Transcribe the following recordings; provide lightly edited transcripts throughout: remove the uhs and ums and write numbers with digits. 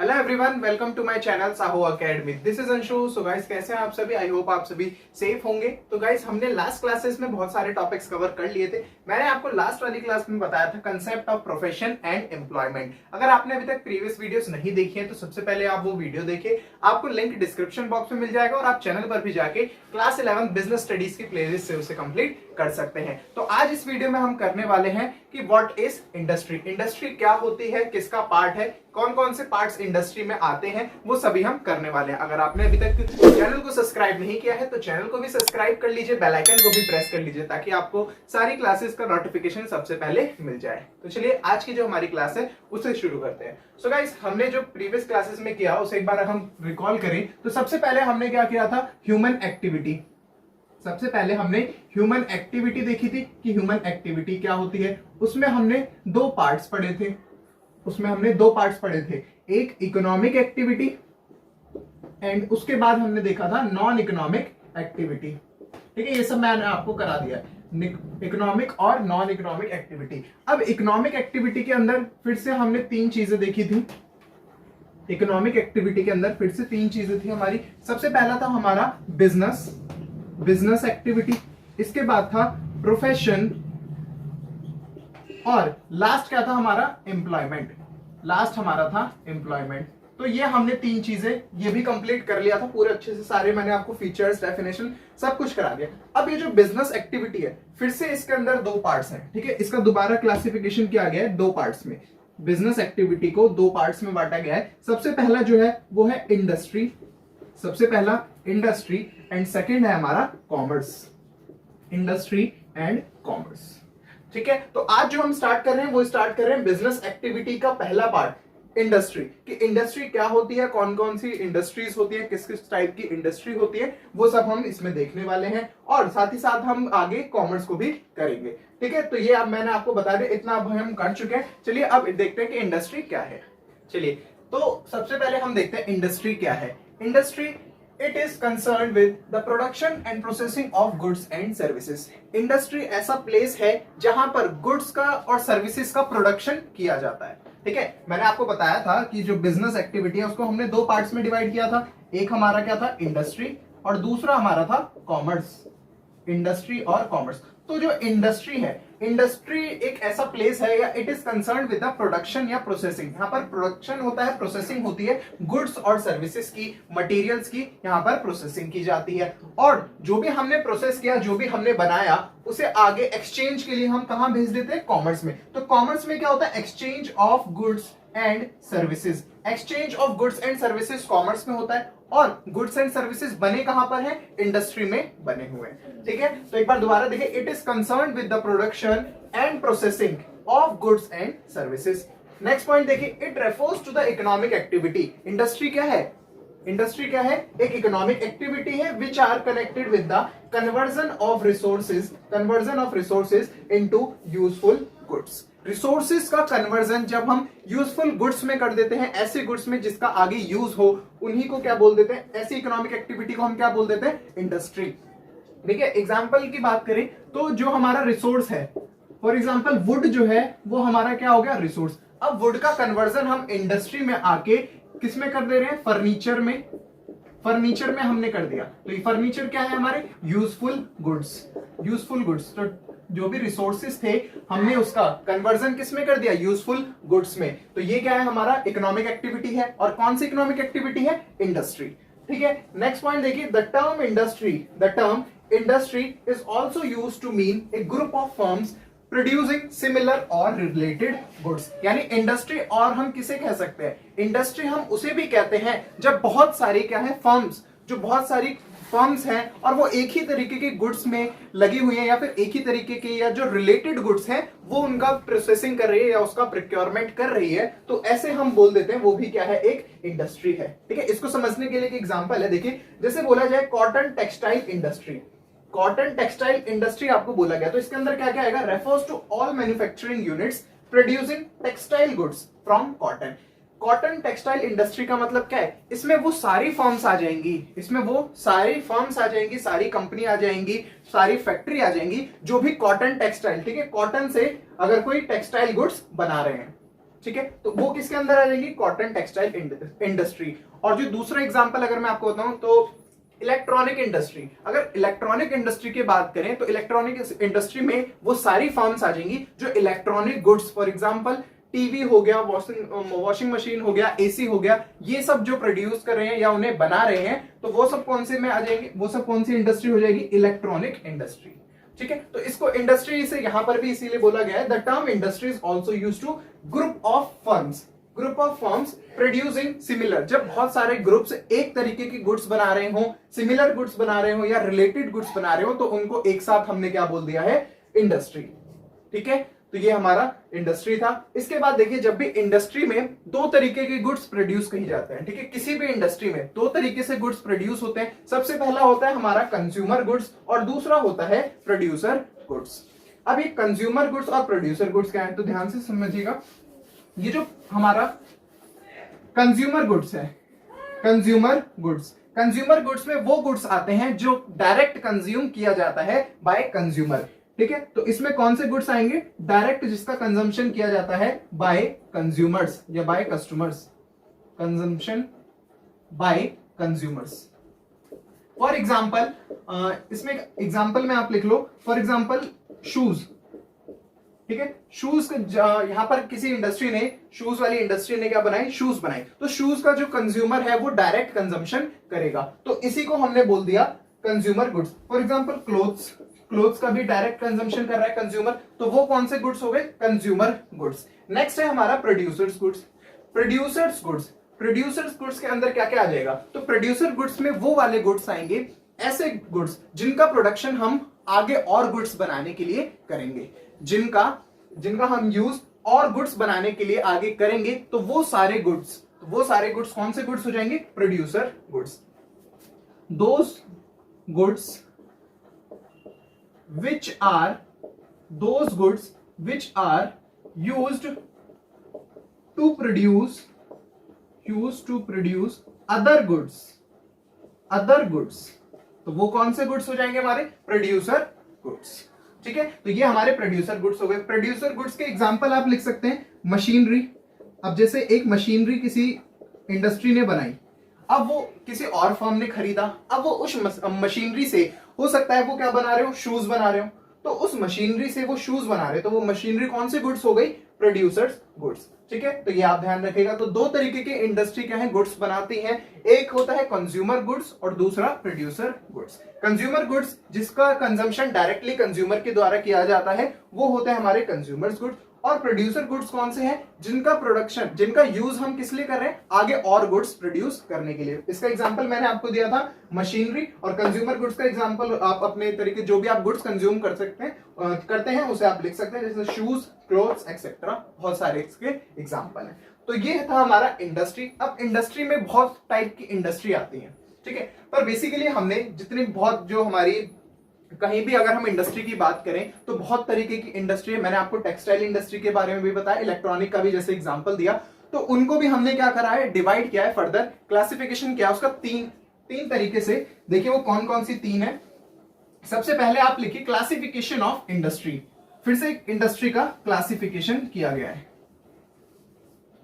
Hello everyone, welcome to my channel Sahu academy. This is Anshu. So guys, कैसे हैं आप सभी? आई होप आप सभी सेफ होंगे। तो गाइस, हमने लास्ट क्लासेस में बहुत सारे टॉपिक्स कवर कर लिए थे। मैंने आपको लास्ट वाली क्लास में बताया था concept of profession and employment. अगर आपने अभी तक प्रीवियस वीडियोस नहीं देखी है तो सबसे पहले आप वो वीडियो देखिए। आपको लिंक डिस्क्रिप्शन बॉक्स में मिल जाएगा और आप चैनल पर भी जाके क्लास 11 बिजनेस स्टडीज की प्लेलिस्ट से उसे कंप्लीट कर सकते हैं। तो आज इस वीडियो में हम करने वाले हैं कि व्हाट इज इंडस्ट्री। इंडस्ट्री क्या होती है, किसका पार्ट है, कौन कौन से पार्ट्स इंडस्ट्री में आते हैं, वो सभी हम करने वाले हैं। अगर आपने अभी तक चैनल को सब्सक्राइब नहीं किया है तो चैनल को भी सब्सक्राइब कर लीजिए, बेल आइकन को भी प्रेस कर लीजिए ताकि आपको सारी क्लासेस का नोटिफिकेशन सबसे पहले मिल जाए। तो चलिए आज की जो हमारी क्लास है उसे शुरू करते हैं। सो गाइस, हमने जो प्रीवियस क्लासेस में किया उसे एक बार हम रिकॉल करें तो सबसे पहले हमने क्या किया था, ह्यूमन एक्टिविटी। सबसे पहले हमने ह्यूमन एक्टिविटी देखी थी कि ह्यूमन एक्टिविटी क्या होती है। उसमें हमने दो पार्ट्स पढ़े थे। एक इकोनॉमिक एक्टिविटी एंड उसके बाद हमने देखा था नॉन इकोनॉमिक एक्टिविटी। ठीक है, ये सब मैंने आपको करा दिया है, इकोनॉमिक और नॉन इकोनॉमिक एक्टिविटी। अब इकोनॉमिक एक्टिविटी के अंदर फिर से हमने तीन चीजें देखी थी। इकोनॉमिक एक्टिविटी के अंदर फिर से तीन चीजें थी हमारी। सबसे पहला था हमारा बिजनेस एक्टिविटी, इसके बाद था प्रोफेशन और लास्ट क्या था हमारा, एम्प्लॉयमेंट। तो ये हमने तीन चीजें ये भी कंप्लीट कर लिया था पूरे अच्छे से। सारे मैंने आपको फीचर्स, डेफिनेशन सब कुछ करा दिया। अब ये जो बिजनेस एक्टिविटी है फिर से इसके अंदर दो पार्ट्स हैं। ठीक है, इसका दोबारा क्लासिफिकेशन किया गया है दो पार्ट्स में। बिजनेस एक्टिविटी को दो पार्ट्स में बांटा गया है। सबसे पहला जो है वो है इंडस्ट्री, एंड सेकंड है हमारा कॉमर्स। Industry and commerce. ठीक है, तो आज जो हम स्टार्ट कर रहे हैं बिजनेस एक्टिविटी का पहला पार्ट, इंडस्ट्री। कि इंडस्ट्री क्या होती है, कौन कौन सी इंडस्ट्रीज होती है, किस किस टाइप की इंडस्ट्री होती है, वो सब हम इसमें देखने वाले हैं। और साथ ही साथ हम आगे कॉमर्स को भी करेंगे। ठीक है, तो ये अब मैंने आपको बता दिया, इतना अब हम कर चुके हैं। चलिए अब देखते हैं कि इंडस्ट्री क्या है। चलिए, तो सबसे पहले हम देखते हैं इंडस्ट्री क्या है। Industry, It is concerned with the production and processing of goods and services. Industry ऐसा प्लेस है जहां पर गुड्स का और सर्विसेज का प्रोडक्शन किया जाता है। ठीक है, मैंने आपको बताया था कि जो बिजनेस एक्टिविटी है उसको हमने दो पार्ट्स में डिवाइड किया था। एक हमारा क्या था, इंडस्ट्री, और दूसरा हमारा था कॉमर्स। इंडस्ट्री और कॉमर्स। तो जो इंडस्ट्री है, इंडस्ट्री एक ऐसा प्लेस है या it is concern with the production या प्रोसेसिंग। यहाँ पर प्रोडक्शन होता है, प्रोसेसिंग होती है, गुड्स और सर्विसेज की, मटेरियल्स की यहाँ पर प्रोसेसिंग की जाती है। और जो भी हमने प्रोसेस किया, जो भी हमने बनाया, उसे आगे एक्सचेंज के लिए हम कहाँ भेज देते हैं, कॉमर्स में। तो कॉमर्स में क्या होता है, exchange of goods and services. Exchange of goods and services commerce में होता है और गुड्स एंड सर्विसेज बने कहां पर हैं, इंडस्ट्री में बने हुए हैं। ठीक है, तो एक बार दोबारा देखिए, it is concerned with the production and processing of goods and services. Next point देखिए, it refers to the economic activity. Industry क्या है, एक इकोनॉमिक एक्टिविटी है which are connected with the conversion of resources into useful goods. Resources का conversion जब हम useful goods में कर देते हैं, ऐसे गुड्स में जिसका आगे यूज हो, उन्हीं को क्या बोल देते हैं, ऐसी इकोनॉमिक एक्टिविटी को हम क्या बोल देते हैं, इंडस्ट्री। ठीक है, एग्जांपल की बात करें तो जो हमारा रिसोर्स है, फॉर एग्जांपल वुड जो है वो हमारा क्या हो गया, रिसोर्स। अब वुड का कन्वर्जन हम इंडस्ट्री में आके किस में कर दे रहे हैं, फर्नीचर में हमने कर दिया। तो ये फर्नीचर क्या है, हमारे यूजफुल गुड्स। तो जो भी रिसोर्सेज थे हमने उसका कन्वर्जन किस में कर दिया, यूजफुल गुड्स में। तो ये क्या है, हमारा इकोनॉमिक एक्टिविटी है। और कौन सी इकोनॉमिक एक्टिविटी है, इंडस्ट्री। ठीक है, नेक्स्ट पॉइंट देखिए, the term industry is also used to mean a group of firms producing similar और रिलेटेड गुड्स। यानी इंडस्ट्री, और हम किसे कह सकते हैं, इंडस्ट्री हम उसे भी कहते हैं जब बहुत सारी क्या है, फर्म्स हैं और वो एक ही तरीके के गुड्स में लगी हुई है, या फिर एक ही तरीके के या जो रिलेटेड गुड्स हैं वो उनका प्रोसेसिंग कर रही है या उसका प्रोक्योरमेंट कर रही है, तो ऐसे हम बोल देते हैं वो भी क्या है, एक इंडस्ट्री है। ठीक है, इसको समझने के लिए एक एग्जांपल है, देखिए जैसे बोला जाए कॉटन टेक्सटाइल इंडस्ट्री आपको बोला गया, तो इसके अंदर क्या क्या आएगा, refers to all manufacturing units producing textile goods from cotton. Cotton textile industry का मतलब क्या है, इसमें वो सारी फर्म्स आ जाएंगी, सारी कंपनी आ जाएंगी, सारी फैक्ट्री आ जाएंगी जो भी कॉटन टेक्सटाइल, ठीक है, कॉटन से अगर कोई टेक्सटाइल गुड्स बना रहे हैं। ठीक है, तो वो किसके अंदर आ जाएंगी, कॉटन टेक्सटाइल इंडस्ट्री। और जो दूसरा एग्जांपल अगर मैं आपको बताऊं तो इलेक्ट्रॉनिक इंडस्ट्री। अगर इलेक्ट्रॉनिक इंडस्ट्री की बात करें तो इलेक्ट्रॉनिक इंडस्ट्री में वो सारी फर्म्स आ जाएंगी जो electronic goods, for example TV हो गया, वॉशिंग मशीन हो गया, एसी हो गया, ये सब जो प्रोड्यूस कर रहे हैं या उन्हें बना रहे हैं, तो वो सब कौन से में आ जाएंगे, वो सब कौन सी इंडस्ट्री हो जाएगी, इलेक्ट्रॉनिक इंडस्ट्री। ठीक है, तो इसको इंडस्ट्री से यहां पर भी इसीलिए बोला गया है, the term industry is also use to group of firms, group of firms producing similar, जब बहुत सारे ग्रुप्स एक तरीके की गुड्स बना रहे हो, सिमिलर गुड्स बना रहे हो या रिलेटेड गुड्स बना रहे हो, तो उनको एक साथ हमने क्या बोल दिया है, इंडस्ट्री। ठीक है, तो ये हमारा इंडस्ट्री था। इसके बाद देखिए, जब भी इंडस्ट्री में दो तरीके के गुड्स प्रोड्यूस कही जाते हैं, ठीक है, किसी भी इंडस्ट्री में दो तरीके से गुड्स प्रोड्यूस होते हैं। सबसे पहला होता है हमारा कंज्यूमर गुड्स और दूसरा होता है प्रोड्यूसर गुड्स। अब ये कंज्यूमर गुड्स और प्रोड्यूसर गुड्स क्या है, तो ध्यान से समझिएगा। ये जो हमारा कंज्यूमर गुड्स है, कंज्यूमर गुड्स में वो गुड्स आते हैं जो डायरेक्ट कंज्यूम किया जाता है बाय कंज्यूमर। ठीक है, तो इसमें कौन से गुड्स आएंगे, डायरेक्ट जिसका कंजम्पशन किया जाता है बाय कंज्यूमर्स या by customers, consumption by consumers. For example, इसमें एग्जाम्पल में आप लिख लो, फॉर एग्जाम्पल शूज। ठीक है, शूज यहां पर किसी इंडस्ट्री ने, शूज वाली इंडस्ट्री ने क्या बनाई, शूज बनाई, तो शूज का जो कंज्यूमर है वो डायरेक्ट कंजम्पशन करेगा, तो इसी को हमने बोल दिया consumer goods. For example clothes का भी डायरेक्ट कंजम्पशन कर रहा है कंज्यूमर, तो वो कौन से गुड्स हो गए, कंज्यूमर गुड्स। नेक्स्ट है हमारा प्रोड्यूसर्स गुड्स के अंदर क्या क्या आ जाएगा, तो प्रोड्यूसर गुड्स में वो वाले गुड्स आएंगे, ऐसे गुड्स जिनका प्रोडक्शन हम आगे और गुड्स बनाने के लिए करेंगे, जिनका हम यूज और गुड्स बनाने के लिए आगे करेंगे, तो वो सारे गुड्स कौन से गुड्स हो जाएंगे, producer goods. Those goods which are used to produce other goods, तो वो कौन से गुड्स हो जाएंगे, हमारे प्रोड्यूसर गुड्स। ठीक है, तो ये हमारे प्रोड्यूसर गुड्स हो गए। प्रोड्यूसर गुड्स के एग्जांपल आप लिख सकते हैं, मशीनरी। अब जैसे एक मशीनरी किसी इंडस्ट्री ने बनाई, अब वो किसी और फर्म ने खरीदा, अब वो उस मशीनरी से, हो सकता है वो क्या बना रहे हो, शूज बना रहे हो, तो उस मशीनरी से वो शूज बना रहे, तो वो मशीनरी कौन से गुड्स हो गई, प्रोड्यूसर्स गुड्स। ठीक है, तो ये आप ध्यान रखिएगा। तो दो तरीके के इंडस्ट्री क्या है, गुड्स बनाती है, एक होता है कंज्यूमर गुड्स और दूसरा प्रोड्यूसर गुड्स। कंज्यूमर गुड्स जिसका कंजम्पशन डायरेक्टली कंज्यूमर के द्वारा किया जाता है, वो होते हैं हमारे कंज्यूमर्स गुड्स। और प्रोड्यूसर गुड्स कौन से हैं, जिनका यूज हम किस लिए कर रहे हैं, आगे और गुड्स प्रोड्यूस करने के लिए। इसका एग्जांपल मैंने आपको दिया था मशीनरी, और कंज्यूमर गुड्स का एग्जांपल आप अपने तरीके, जो भी आप गुड्स कंज्यूम करते हैं उसे आप लिख सकते हैं, जैसे शूज, क्लोथ्स एक्सेट्रा, बहुत सारे इसके एग्जांपल हैं। तो ये था हमारा इंडस्ट्री। अब इंडस्ट्री में बहुत टाइप की इंडस्ट्री आती है, ठीक है, पर बेसिकली हमने जितनी बहुत जो हमारी कहीं भी अगर हम इंडस्ट्री की बात करें तो बहुत तरीके की इंडस्ट्री है। मैंने आपको टेक्सटाइल इंडस्ट्री के बारे में भी बताया, इलेक्ट्रॉनिक का भी जैसे एग्जांपल दिया, तो उनको भी हमने क्या करा है, डिवाइड किया है, फर्दर क्लासिफिकेशन किया उसका तीन तरीके से। देखिए वो कौन कौन सी तीन है। सबसे पहले आप लिखिए क्लासिफिकेशन ऑफ इंडस्ट्री, फिर से इंडस्ट्री का क्लासिफिकेशन किया गया है,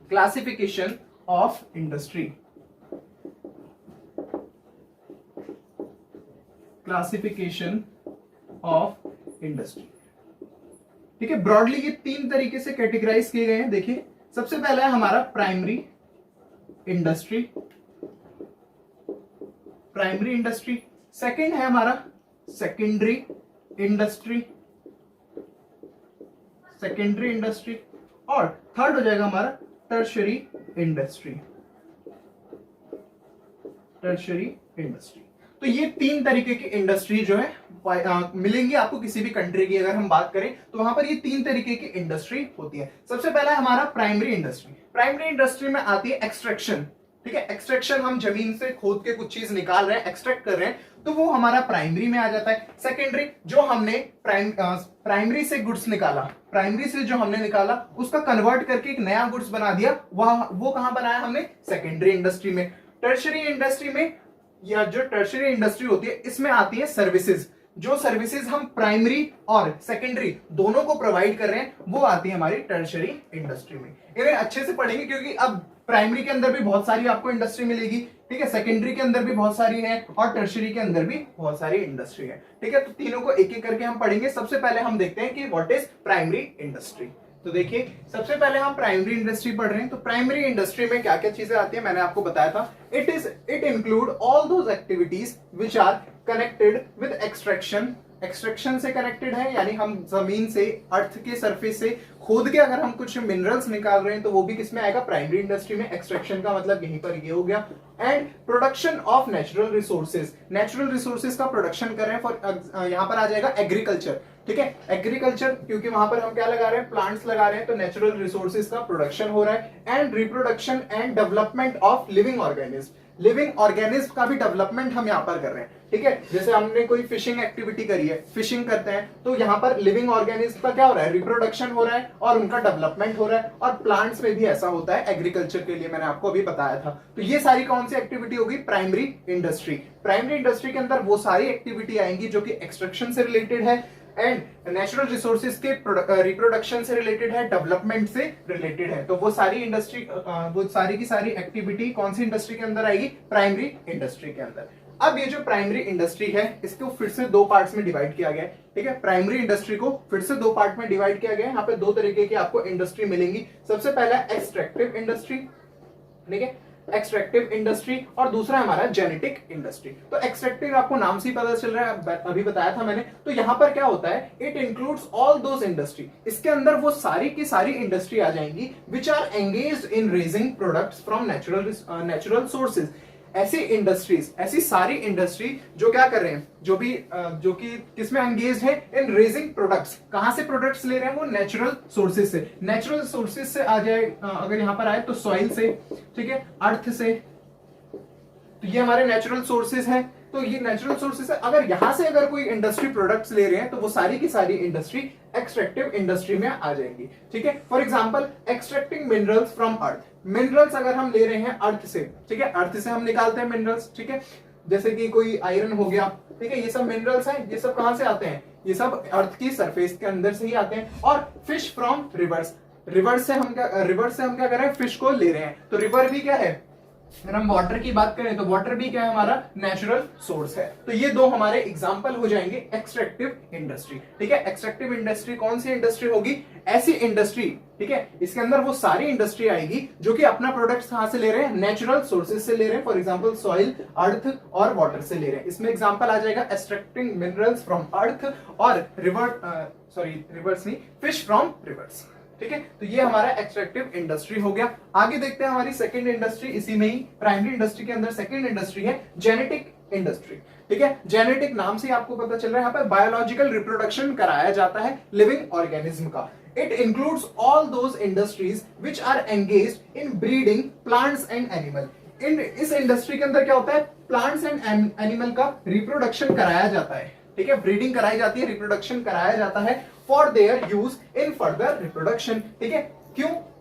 classification of industry, classification of industry. ठीक है, ब्रॉडली ये तीन तरीके से कैटेगराइज किए गए हैं। देखिए सबसे पहला है हमारा प्राइमरी इंडस्ट्री, सेकंड है हमारा सेकेंडरी इंडस्ट्री, और थर्ड हो जाएगा हमारा टर्शरी इंडस्ट्री। तो ये तीन तरीके की इंडस्ट्री जो है मिलेंगी आपको किसी भी कंट्री की अगर हम बात करें तो वहां पर ये तीन तरीके की इंडस्ट्री होती है। सबसे पहला है हमारा प्राइमरी इंडस्ट्री में आती है एक्सट्रैक्शन। ठीक है, एक्सट्रैक्शन, हम जमीन से खोद के कुछ चीज निकाल रहे हैं, एक्सट्रैक्ट कर रहे हैं, तो वो हमारा प्राइमरी में आ जाता है। सेकेंडरी, जो हमने प्राइमरी से गुड्स निकाला, उसका कन्वर्ट करके एक नया गुड्स बना दिया, वो कहां बनाया हमने, सेकेंडरी इंडस्ट्री में। टर्शरी इंडस्ट्री में, या जो टर्शरी इंडस्ट्री होती है इसमें आती है सर्विसेज, जो सर्विसेज हम प्राइमरी और सेकेंडरी दोनों को प्रोवाइड कर रहे हैं वो आती है हमारी टर्शरी इंडस्ट्री में। इन्हें अच्छे से पढ़ेंगे क्योंकि अब प्राइमरी के अंदर भी बहुत सारी आपको इंडस्ट्री मिलेगी, ठीक है, सेकेंडरी के अंदर भी बहुत सारी है और टर्शरी के अंदर भी बहुत सारी इंडस्ट्री है, ठीक है। तो तीनों को एक एक करके हम पढ़ेंगे। सबसे पहले हम देखते हैं कि व्हाट इज प्राइमरी इंडस्ट्री। तो देखिए सबसे पहले हम प्राइमरी इंडस्ट्री पढ़ रहे हैं। तो प्राइमरी इंडस्ट्री में क्या क्या चीजें आती है मैंने आपको बताया था। It include all those activities which are connected with extraction. Extraction से कनेक्टेड है यानी हम जमीन से, अर्थ के सरफेस से खोद के अगर हम कुछ मिनरल्स निकाल रहे हैं तो वो भी किसमें आएगा, प्राइमरी इंडस्ट्री में। एक्सट्रैक्शन का मतलब यहीं पर ये हो गया। And production of natural resources, natural resources का प्रोडक्शन कर रहे हैं। फॉर यहाँ पर आ जाएगा एग्रीकल्चर, ठीक है, एग्रीकल्चर क्योंकि वहां पर हम क्या लगा रहे हैं, प्लांट्स लगा रहे हैं, तो नेचुरल रिसोर्सेज का प्रोडक्शन हो रहा है। And reproduction and development of living organism, living organism का भी डेवलपमेंट हम यहाँ पर कर रहे हैं, ठीक है। जैसे हमने कोई फिशिंग एक्टिविटी करी है, फिशिंग करते हैं, तो यहाँ पर लिविंग ऑर्गेनिज्म का क्या हो रहा है, रिप्रोडक्शन हो रहा है और उनका डेवलपमेंट हो रहा है। और प्लांट्स में भी ऐसा होता है एग्रीकल्चर के लिए, मैंने आपको अभी बताया था। तो ये सारी कौन सी एक्टिविटी होगी, प्राइमरी इंडस्ट्री। प्राइमरी इंडस्ट्री के अंदर वो सारी एक्टिविटी आएंगी जो कि एक्सट्रैक्शन से रिलेटेड है एंड नेचुरल रिसोर्सेज के रिप्रोडक्शन से रिलेटेड है, डेवलपमेंट से रिलेटेड है। तो वो सारी इंडस्ट्री, वो सारी की सारी एक्टिविटी कौन सी इंडस्ट्री के अंदर आएगी, प्राइमरी इंडस्ट्री के अंदर। अब ये जो प्राइमरी इंडस्ट्री है इसको फिर से दो पार्ट्स में डिवाइड किया गया है, ठीक है। प्राइमरी इंडस्ट्री को फिर से दो पार्ट में डिवाइड किया गया है। यहाँ पे दो तरीके की आपको इंडस्ट्री मिलेंगी। सबसे पहला एक्सट्रैक्टिव इंडस्ट्री, ठीक है, एक्सट्रैक्टिव इंडस्ट्री, और दूसरा हमारा जेनेटिक इंडस्ट्री। तो एक्सट्रैक्टिव आपको नाम से ही पता चल रहा है, अभी बताया था मैंने। तो यहाँ पर क्या होता है, it includes all those industry, इसके अंदर वो सारी की सारी इंडस्ट्री आ जाएंगी which are engaged in raising products from natural sources. ऐसी इंडस्ट्रीज, ऐसी सारी इंडस्ट्री जो क्या कर रहे हैं, जो कि किसमें एंगेज है, इन रेजिंग प्रोडक्ट्स। कहां से प्रोडक्ट्स ले रहे हैं वो, नेचुरल सोर्सेज से। नेचुरल सोर्सेज से आ जाए, अगर यहां पर आए तो सॉइल से, ठीक है, अर्थ से, तो ये हमारे नेचुरल सोर्सेज है। तो ये नेचुरल सोर्सेज है। अगर यहां से अगर कोई इंडस्ट्री प्रोडक्ट्स ले रहे हैं तो वो सारी की सारी इंडस्ट्री एक्सट्रैक्टिव इंडस्ट्री में आ जाएंगी, ठीक है। For example extracting minerals from earth. Minerals अगर हम ले रहे हैं अर्थ से, ठीक है, अर्थ से हम निकालते हैं मिनरल्स, ठीक है, जैसे कि कोई आयरन हो गया, ठीक है, ये सब मिनरल्स हैं। ये सब कहां से आते हैं, ये सब अर्थ की सरफेस के अंदर से ही आते हैं। और फिश फ्रॉम रिवर्स, रिवर से हम क्या कर रहे हैं, फिश को ले रहे हैं। तो रिवर भी क्या है, अगर हम वाटर की बात करें तो वाटर भी क्या है, हमारा नेचुरल सोर्स है। तो ये दो हमारे एग्जांपल हो जाएंगे एक्सट्रैक्टिव इंडस्ट्री, ठीक है। एक्सट्रैक्टिव इंडस्ट्री कौन सी इंडस्ट्री होगी, ऐसी इंडस्ट्री, ठीक है, इसके अंदर वो सारी इंडस्ट्री आएगी जो कि अपना प्रोडक्ट्स कहां से ले रहे हैं, नेचुरल सोर्सेज से ले रहे हैं। फॉर एग्जांपल सॉइल, अर्थ और वाटर से ले रहे हैं। इसमें एग्जांपल आ जाएगा एक्सट्रैक्टिंग मिनरल्स फ्रॉम अर्थ और रिवर्स नहीं, फिश फ्रॉम रिवर्स, ठीक है। तो ये हमारा एक्सट्रैक्टिव इंडस्ट्री हो गया। आगे देखते हैं हमारी सेकंड इंडस्ट्री, इसी में ही प्राइमरी इंडस्ट्री के अंदर सेकंड इंडस्ट्री है जेनेटिक इंडस्ट्री, ठीक है। जेनेटिक नाम से आपको पता चल रहा है, यहाँ पर बायोलॉजिकल रिप्रोडक्शन कराया जाता है लिविंग ऑर्गेनिज्म का। It includes all those industries which are engaged in breeding plants and animal. इस इंडस्ट्री के अंदर क्या होता है, प्लांट्स एंड एनिमल का रिप्रोडक्शन कराया जाता है, ठीक है, ब्रीडिंग कराई जाती है, रिप्रोडक्शन कराया जाता है for their use in further reproduction, ठीक है।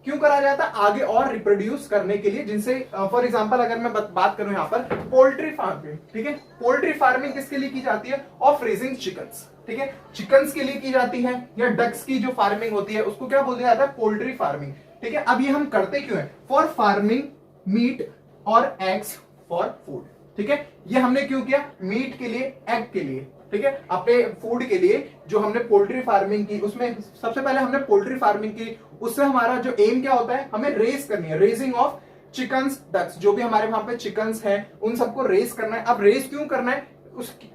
क्यों कराया जाता है, आगे और रिप्रोड्यूस करने के लिए, जिनसे फॉर एग्जांपल अगर मैं बात करूं यहाँ पर पोल्ट्री फार्मिंग, ठीक है। पोल्ट्री फार्मिंग किसके लिए की जाती है, ऑफ रेजिंग चिकन्स, ठीक है, चिकन्स के लिए की जाती है। या डक्स की जो फार्मिंग होती है उसको क्या बोला जाता है, पोल्ट्री फार्मिंग, ठीक है। अब ये हम करते क्यों है, फॉर फार्मिंग मीट और एग्स फॉर फूड, ठीक है। ये हमने क्यों किया, मीट के लिए, एग के लिए, ठीक है, अपने फूड के लिए जो हमने पोल्ट्री फार्मिंग की, उसमें सबसे पहले हमने पोल्ट्री फार्मिंग की। उससे हमारा जो एम क्या होता है, हमें रेस करनी है, रेजिंग ऑफ चिकन्स, डक्स, जो भी हमारे वहां पे चिकन्स हैं उन सबको रेस करना है। अब रेस क्यों करना है,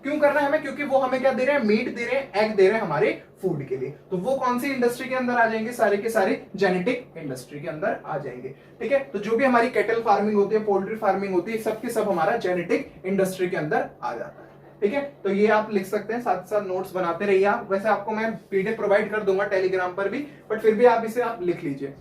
क्यों करना है हमें, क्योंकि वो हमें क्या दे रहे हैं, मीट दे रहे हैं, एग दे रहे हैं हमारे फूड के लिए। तो वो कौन सी इंडस्ट्री के अंदर आ जाएंगे, सारे के सारे जेनेटिक इंडस्ट्री के अंदर आ जाएंगे, ठीक है। तो जो भी हमारी कैटल फार्मिंग होती है, पोल्ट्री फार्मिंग होती है, सब के सब हमारा जेनेटिक इंडस्ट्री के अंदर आ जाता है, ठीक है। तो ये आप लिख सकते हैं, साथ साथ नोट्स बनाते रहिए आप। वैसे आपको मैं पीडीएफ प्रोवाइड कर दूंगा टेलीग्राम पर भी, बट फिर भी आप इसे लिख लीजिए,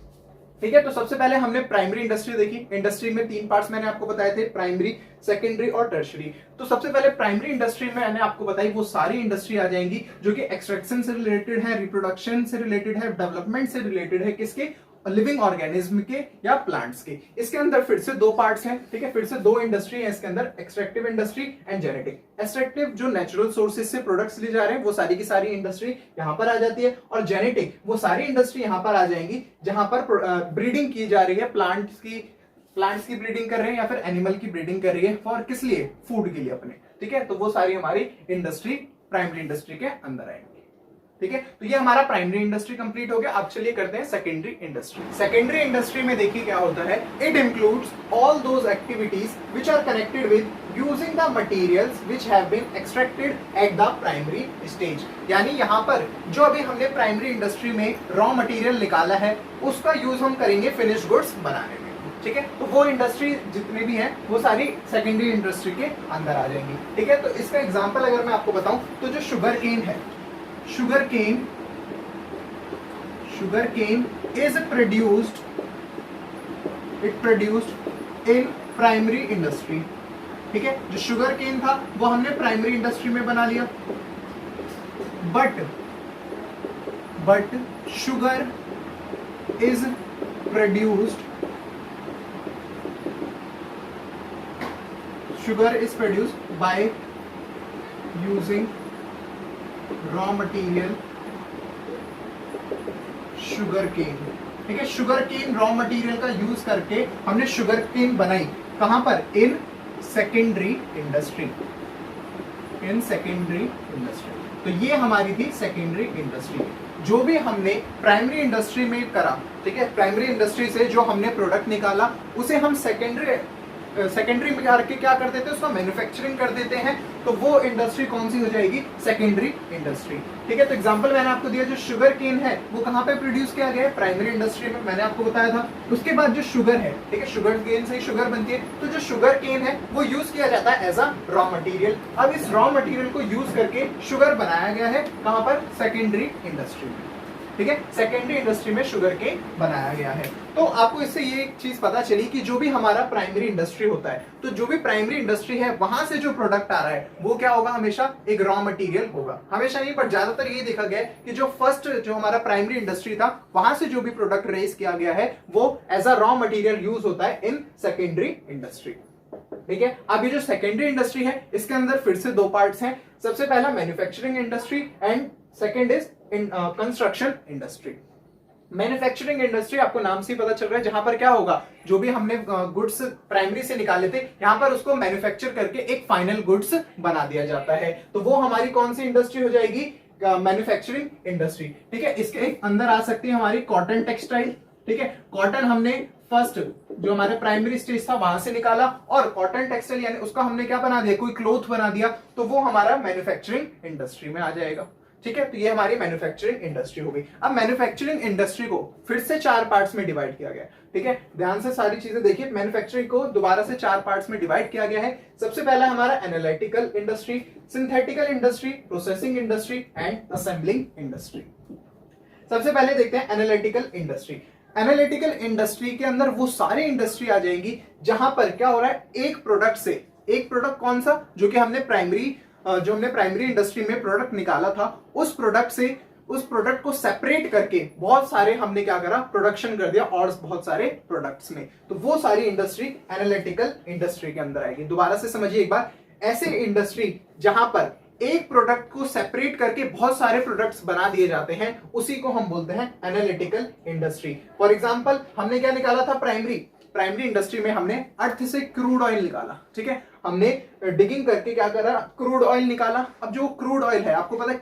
ठीक है। तो सबसे पहले हमने प्राइमरी इंडस्ट्री देखी। इंडस्ट्री में तीन पार्ट्स मैंने आपको बताए थे, प्राइमरी, सेकेंडरी और टर्शरी। तो सबसे पहले प्राइमरी इंडस्ट्री में मैंने आपको बताई वो सारी इंडस्ट्री आ जाएंगी जो कि एक्सट्रैक्शन से रिलेटेड है, रिप्रोडक्शन से रिलेटेड है, डेवलपमेंट से रिलेटेड है, किसके, लिविंग ऑर्गेनिज्म के या प्लांट्स के। इसके अंदर फिर से दो पार्ट्स हैं, ठीक है, फिर से दो इंडस्ट्री है इसके अंदर, extractive industry and genetic. Extractive जो नेचुरल सोर्सेज से प्रोडक्ट्स ले जा रहे हैं वो सारी की सारी इंडस्ट्री यहाँ पर आ जाती है, और जेनेटिक वो सारी इंडस्ट्री यहाँ पर आ जाएंगी जहां पर ब्रीडिंग की जा रही है, प्लांट्स की ब्रीडिंग कर रहे हैं या फिर एनिमल की ब्रीडिंग कर रही है, फॉर किस लिए, फूड के लिए अपने, ठीक है। तो वो सारी हमारी इंडस्ट्री प्राइमरी इंडस्ट्री के अंदर आएंगी, ठीक है। तो ये हमारा प्राइमरी इंडस्ट्री कंप्लीट हो गया। अब चलिए करते हैं सेकेंडरी इंडस्ट्री। सेकेंडरी इंडस्ट्री में देखिए क्या होता है, it includes all those activities which are connected with using the materials which have been extracted at the primary stage. यानी यहाँ पर जो अभी हमने प्राइमरी इंडस्ट्री में रॉ मटेरियल निकाला है उसका यूज हम करेंगे फिनिश गुड्स बनाने में, ठीक है। तो वो इंडस्ट्री जितने भी हैं वो सारी सेकेंडरी इंडस्ट्री के अंदर आ जाएंगी, ठीक है। तो इसका एग्जांपल अगर मैं आपको बताऊं तो जो शुगर केन है, sugar cane is produced in primary industry, ठीक है। जो शुगर केन था वो हमने प्राइमरी इंडस्ट्री में बना लिया, but sugar is produced by using raw material sugar cane, ठीक है। शुगर केन रॉ मटेरियल का यूज करके हमने शुगर केन बनाई, कहां पर, इन सेकेंडरी इंडस्ट्री, तो ये हमारी थी सेकेंडरी इंडस्ट्री। जो भी हमने प्राइमरी इंडस्ट्री में करा, ठीक है, प्राइमरी इंडस्ट्री से जो हमने प्रोडक्ट निकाला उसे हम सेकेंडरी में करके क्या कर देते हैं, उसका मैन्युफैक्चरिंग कर देते हैं। तो वो इंडस्ट्री कौन सी हो जाएगी, सेकेंडरी इंडस्ट्री, ठीक है। तो एग्जांपल मैंने आपको दिया, जो शुगर केन है वो कहां पे प्रोड्यूस किया गया है, प्राइमरी इंडस्ट्री में, मैंने आपको बताया था। उसके बाद जो शुगर है, ठीक है, शुगर केन से ही शुगर बनती है, तो जो शुगर केन है वो यूज किया जाता है एज अ रॉ मटेरियल। अब इस रॉ मटेरियल को यूज करके शुगर बनाया गया है, कहां पर, सेकेंडरी इंडस्ट्री में, ठीक है। सेकेंडरी इंडस्ट्री में शुगर केन बनाया गया है। तो आपको इससे ये एक चीज पता चली कि जो भी हमारा प्राइमरी इंडस्ट्री होता है, तो जो भी प्राइमरी इंडस्ट्री है वहां से जो प्रोडक्ट आ रहा है वो क्या होगा, हमेशा एक रॉ मटेरियल होगा। हमेशा नहीं, पर ज्यादातर ये देखा गया है कि जो फर्स्ट जो हमारा प्राइमरी इंडस्ट्री था वहां से जो भी प्रोडक्ट रेज किया गया है वो as a raw material use होता है इन सेकेंडरी इंडस्ट्री, ठीक है। अब ये जो सेकेंडरी इंडस्ट्री है इसके अंदर फिर से दो पार्ट्स हैं। सबसे पहला manufacturing industry and second is construction industry. Manufacturing industry आपको नाम से ही पता चल रहा है, जहां पर क्या होगा, जो भी हमने गुड्स प्राइमरी से निकाले थे यहां पर उसको मैन्युफैक्चर करके एक फाइनल गुड्स बना दिया जाता है। तो वो हमारी कौन सी इंडस्ट्री हो जाएगी, मैन्युफैक्चरिंग इंडस्ट्री, ठीक है। इसके अंदर आ सकती है हमारी कॉटन टेक्सटाइल, ठीक है। कॉटन हमने फर्स्ट जो हमारे प्राइमरी स्टेज था वहां से निकाला, और कॉटन टेक्सटाइल यानी उसका हमने क्या बना दिया, कोई क्लोथ बना दिया, तो वो हमारा मैन्युफैक्चरिंग इंडस्ट्री में आ जाएगा, ठीक है। तो ये हमारी मैन्युफैक्चरिंग इंडस्ट्री हो गई। अब मैन्युफैक्चरिंग इंडस्ट्री को फिर से चार पार्ट्स में डिवाइड किया गया, ठीक है। ध्यान से सारी चीजें देखिए, मैन्युफैक्चरिंग को दोबारा से चार पार्ट्स में डिवाइड किया गया है। सबसे पहला हमारा analytical industry, synthetical industry, processing industry and assembling industry. सबसे पहले देखते हैं एनालिटिकल इंडस्ट्री। एनालिटिकल इंडस्ट्री के अंदर वो सारी इंडस्ट्री आ जाएंगी जहां पर क्या हो रहा है, एक प्रोडक्ट से, एक प्रोडक्ट कौन सा, जो कि हमने प्राइमरी इंडस्ट्री में प्रोडक्ट निकाला था, उस प्रोडक्ट को सेपरेट करके बहुत सारे हमने क्या करा, प्रोडक्शन कर दिया और बहुत सारे प्रोडक्ट्स में। तो वो सारी इंडस्ट्री एनालिटिकल इंडस्ट्री के अंदर आएगी। दोबारा से समझिए एक बार, ऐसे इंडस्ट्री जहां पर एक प्रोडक्ट को सेपरेट करके बहुत सारे प्रोडक्ट्स बना दिए जाते हैं, उसी को हम बोलते हैं एनालिटिकल इंडस्ट्री। फॉर एग्जांपल हमने क्या निकाला था, प्राइमरी इंडस्ट्री में हमने अर्थ से क्रूड ऑयल निकाला, ठीक है। हमने डिगिंग करके क्या करा, क्रूड ऑयल निकाला। अब जो क्रूड ऑयल है, आपको पता है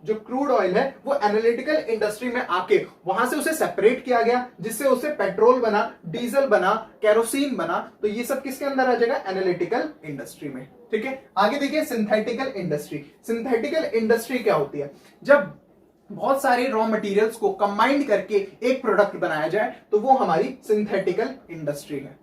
जो क्रूड ऑयल है वो एनालिटिकल इंडस्ट्री में आके वहां से उसे सेपरेट किया गया, जिससे उसे पेट्रोल बना, डीजल बना, केरोसिन बना। तो ये सब किसके अंदर आ जाएगा, एनालिटिकल इंडस्ट्री में, ठीक है। आगे देखिए सिंथेटिकल इंडस्ट्री। सिंथेटिकल इंडस्ट्री क्या होती है, जब बहुत सारे रॉ मटेरियल्स को कंबाइंड करके एक प्रोडक्ट बनाया जाए तो वो हमारी सिंथेटिकल इंडस्ट्री है,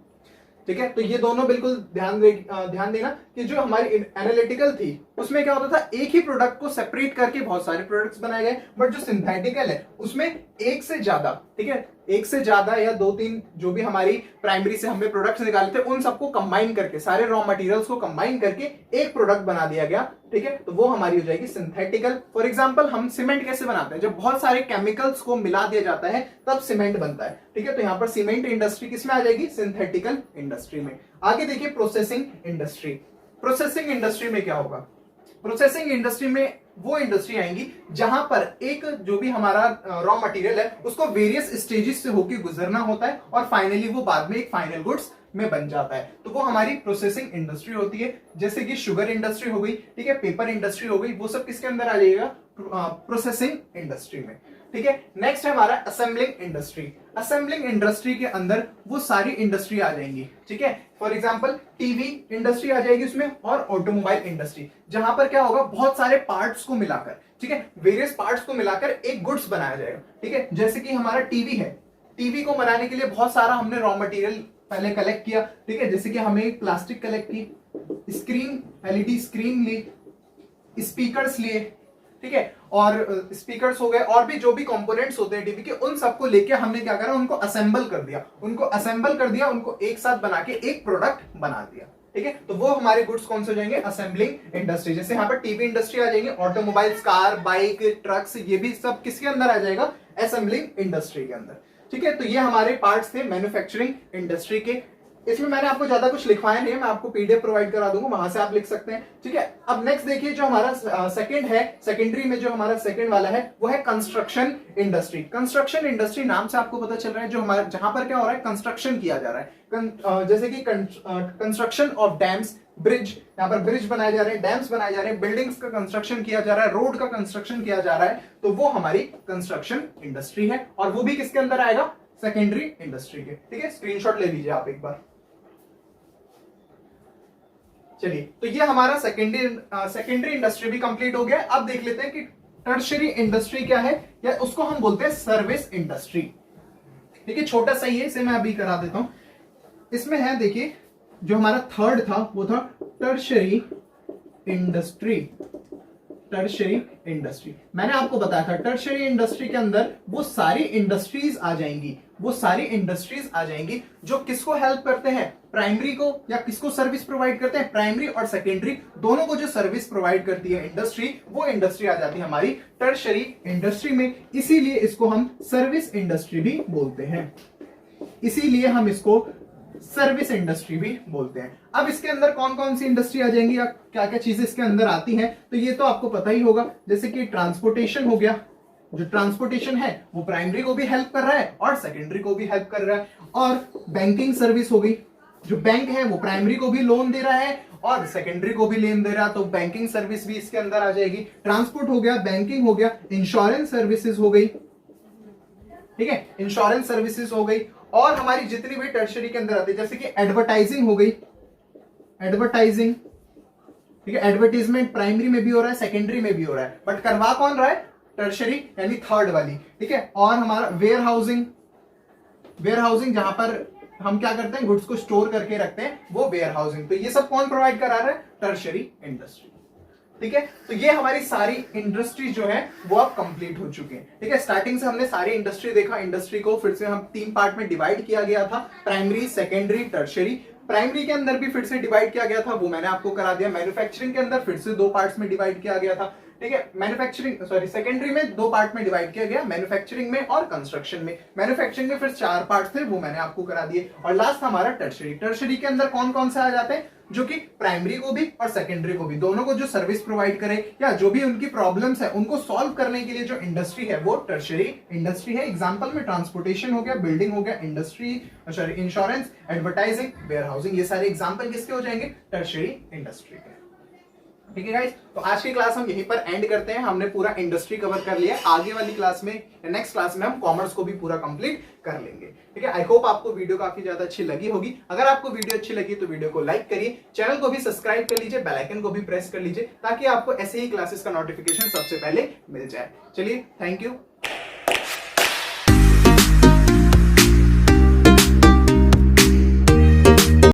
ठीक है। तो ये दोनों बिल्कुल ध्यान देना कि जो हमारी एनालिटिकल थी उसमें क्या होता था, एक ही प्रोडक्ट को सेपरेट करके बहुत सारे प्रोडक्ट्स बनाए गए। बट जो सिंथेटिकल है उसमें एक से ज्यादा, ठीक है, एक से ज्यादा या दो तीन जो भी हमारी प्राइमरी से हमने प्रोडक्ट्स निकाले थे उन सबको कंबाइन करके, सारे रॉ मटेरियल्स को कंबाइन करके एक प्रोडक्ट बना दिया गया, ठीक है, तो वो हमारी हो जाएगी सिंथेटिकल। फॉर एग्जांपल हम सीमेंट कैसे बनाते हैं, जब बहुत सारे केमिकल्स को मिला दिया जाता है तब सीमेंट बनता है, ठीक है, तो यहां पर सीमेंट इंडस्ट्री किसमें आ जाएगी, सिंथेटिकल इंडस्ट्री में। आगे देखिए प्रोसेसिंग इंडस्ट्री। प्रोसेसिंग इंडस्ट्री में क्या होगा, प्रोसेसिंग इंडस्ट्री में वो इंडस्ट्री आएंगी जहां पर एक जो भी हमारा रॉ मटेरियल है उसको वेरियस स्टेजेस से होकर गुजरना होता है और फाइनली वो बाद में एक फाइनल गुड्स में बन जाता है, तो वो हमारी प्रोसेसिंग इंडस्ट्री होती है। जैसे कि शुगर इंडस्ट्री हो गई, ठीक है, पेपर इंडस्ट्री हो गई, वो सब किसके अंदर आ जाएगा, प्रोसेसिंग इंडस्ट्री में, ठीक है। नेक्स्ट है हमारा असेंबलिंग इंडस्ट्री। असेंबलिंग इंडस्ट्री के अंदर वो सारी इंडस्ट्री आ जाएंगी, ठीक है, फॉर एग्जांपल टीवी इंडस्ट्री आ जाएगी उसमें, और ऑटोमोबाइल इंडस्ट्री, जहां पर क्या होगा, बहुत सारे पार्ट्स को मिलाकर, ठीक है, वेरियस पार्ट्स को मिलाकर एक गुड्स बनाया जाएगा, ठीक है। जैसे कि हमारा टीवी है, टीवी को बनाने के लिए बहुत सारा हमने रॉ मटेरियल पहले कलेक्ट किया, ठीक है, जैसे कि हमें प्लास्टिक कलेक्ट की, स्क्रीन, एलईडी स्क्रीन ली, स्पीकर्स लिए, ठीक है, और स्पीकर्स हो गए, और भी जो भी कंपोनेंट्स होते हैं टीवी के, उन सबको लेके हमने क्या करा, उनको असेंबल कर दिया, उनको एक साथ बना के एक प्रोडक्ट बना दिया, ठीक है, तो वो हमारे गुड्स कौन से हो जाएंगे, असेंबलिंग इंडस्ट्री। जैसे यहाँ पर टीवी इंडस्ट्री आ जाएंगे, ऑटोमोबाइल्स, कार, बाइक, ट्रक्स, ये भी सब किसके अंदर आ जाएगा, असेंबलिंग इंडस्ट्री के अंदर, ठीक है। तो ये हमारे पार्ट्स थे मैन्युफैक्चरिंग इंडस्ट्री के। इसमें मैंने आपको ज्यादा कुछ लिखवाया नहीं है, मैं आपको पीडीएफ प्रोवाइड करा दूंगा, वहां से आप लिख सकते हैं, ठीक है। अब नेक्स्ट देखिए जो हमारा सेकंड है, सेकेंडरी में जो हमारा सेकंड वाला है वो है कंस्ट्रक्शन इंडस्ट्री। कंस्ट्रक्शन इंडस्ट्री नाम से आपको पता चल रहा है जो हमारा, जहां पर क्या हो रहा है, कंस्ट्रक्शन किया जा रहा है, जैसे कि कंस्ट्रक्शन ऑफ डैम्स, ब्रिज, यहाँ पर ब्रिज बनाए जा रहे हैं, डैम्स बनाए जा रहे हैं, बिल्डिंग्स का कंस्ट्रक्शन किया जा रहा है, रोड का कंस्ट्रक्शन किया जा रहा है, तो वो हमारी कंस्ट्रक्शन इंडस्ट्री है, और वो भी किसके अंदर आएगा, सेकेंडरी इंडस्ट्री के, ठीक है। स्क्रीनशॉट ले लीजिए आप एक बार। चलिए, तो ये हमारा सेकेंडरी इंडस्ट्री भी कंप्लीट हो गया। अब देख लेते हैं कि टर्शियरी इंडस्ट्री क्या है, या उसको हम बोलते हैं सर्विस इंडस्ट्री, ठीक है, छोटा सा ही है, इसे मैं अभी करा देता हूं। इसमें है, देखिए, जो हमारा थर्ड था वो था टर्शियरी इंडस्ट्री। टर्शियरी इंडस्ट्री मैंने आपको बताया था, टर्शियरी इंडस्ट्री के अंदर वो सारी इंडस्ट्रीज आ जाएंगी, वो सारी इंडस्ट्रीज आ जाएंगी जो किसको हेल्प करते हैं, प्राइमरी को, या किसको सर्विस प्रोवाइड करते हैं, प्राइमरी और सेकेंडरी दोनों को जो सर्विस प्रोवाइड करती है इंडस्ट्री, वो इंडस्ट्री आ जाती है हमारी टर्शियरी इंडस्ट्री में। इसीलिए इसको हम सर्विस इंडस्ट्री भी बोलते हैं, इसीलिए हम इसको सर्विस इंडस्ट्री भी बोलते हैं। अब इसके अंदर कौन कौन सी इंडस्ट्री आ जाएंगी या क्या क्या चीजें इसके अंदर आती हैं, तो ये तो आपको पता ही होगा। जैसे कि ट्रांसपोर्टेशन हो गया, जो ट्रांसपोर्टेशन है वो प्राइमरी को भी हेल्प कर रहा है और सेकेंडरी को भी हेल्प कर रहा है। और बैंकिंग सर्विस हो गई, जो बैंक है वो प्राइमरी को भी लोन दे रहा है और सेकेंडरी को भी लोन दे रहा है, तो बैंकिंग सर्विस भी इसके अंदर आ जाएगी। ट्रांसपोर्ट हो गया, बैंकिंग हो गया, इंश्योरेंस सर्विसेज हो गई, ठीक है, इंश्योरेंस सर्विसेज हो गई। और हमारी जितनी भी टर्शियरी के अंदर आती है, जैसे कि एडवर्टाइजिंग हो गई, एडवर्टाइजिंग, ठीक है, एडवर्टाइजमेंट प्राइमरी में भी हो रहा है, सेकेंडरी में भी हो रहा है, बट करवा कौन रहा है, टर्शियरी यानी थर्ड वाली, ठीक है। और हमारा वेयर हाउसिंग, वेयर हाउसिंग जहां पर हम क्या करते हैं, गुड्स को स्टोर करके रखते हैं, वो वेयर हाउसिंग, तो ये सब कौन प्रोवाइड करा रहा है, टर्शियरी इंडस्ट्री, ठीक है। तो ये हमारी सारी इंडस्ट्री जो है वो अब कंप्लीट हो चुके हैं, ठीक है। स्टार्टिंग से हमने सारी इंडस्ट्री देखा, इंडस्ट्री को फिर से हम 3 पार्ट में डिवाइड किया गया था, प्राइमरी, सेकेंडरी, टर्शियरी। प्राइमरी के अंदर भी फिर से डिवाइड किया गया था, वो मैंने आपको करा दिया। मैन्युफैक्चरिंग के अंदर फिर से 2 पार्ट्स में डिवाइड किया गया था, ठीक है। मैन्युफैक्चरिंग सेकेंडरी में 2 पार्ट में डिवाइड किया गया, मैन्युफैक्चरिंग में और कंस्ट्रक्शन में। मैन्युफैक्चरिंग में फिर 4 पार्ट थे, वो मैंने आपको करा दिए। और लास्ट हमारा टर्शियरी। टर्शियरी के अंदर कौन कौन से आ जाते हैं, जो कि प्राइमरी को भी और सेकेंडरी को भी, दोनों को जो सर्विस प्रोवाइड करे या जो भी उनकी प्रॉब्लम्स है उनको सॉल्व करने के लिए जो इंडस्ट्री है वो टर्शियरी इंडस्ट्री है। एग्जांपल में ट्रांसपोर्टेशन हो गया, बिल्डिंग हो गया, industry, sorry insurance, advertising, warehousing, ये सारे एग्जांपल किसके हो जाएंगे, टर्शियरी इंडस्ट्री के, ठीक है गाइस। तो आज की क्लास हम यहीं पर एंड करते हैं, हमने पूरा इंडस्ट्री कवर कर लिया। आगे वाली क्लास में, नेक्स्ट क्लास में हम कॉमर्स को भी पूरा कंप्लीट कर लेंगे, ठीक है। आई होप आपको वीडियो काफी ज्यादा अच्छी लगी होगी। अगर आपको वीडियो अच्छी लगी तो वीडियो को लाइक करिए, चैनल को भी सब्सक्राइब कर लीजिए, बेल आइकन को भी प्रेस कर लीजिए, ताकि आपको ऐसे ही क्लासेस का नोटिफिकेशन सबसे पहले मिल जाए। चलिए, थैंक यू।